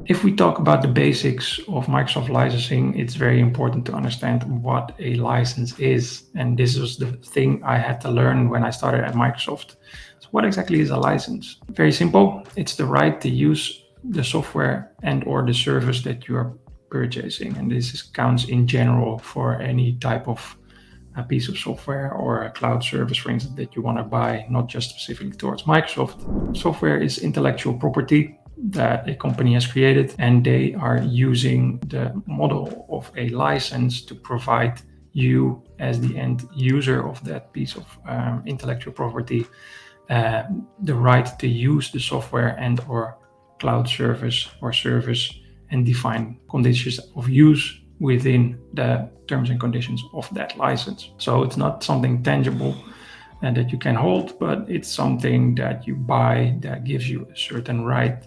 If we talk about the basics of Microsoft licensing, it's very important to understand what a license is. And this was the thing I had to learn when I started at Microsoft. So what exactly is a license? Very simple. It's the right to use the software and or the service that you are purchasing. And counts in general for any type of a piece of software or a cloud service, for instance, that you want to buy, not just specifically towards Microsoft. Software is intellectual property that a company has created, and they are using the model of a license to provide you as the end user of that piece of intellectual property the right to use the software and or cloud service and define conditions of use within the terms and conditions of that license. So it's not something tangible and that you can hold, but it's something that you buy that gives you a certain right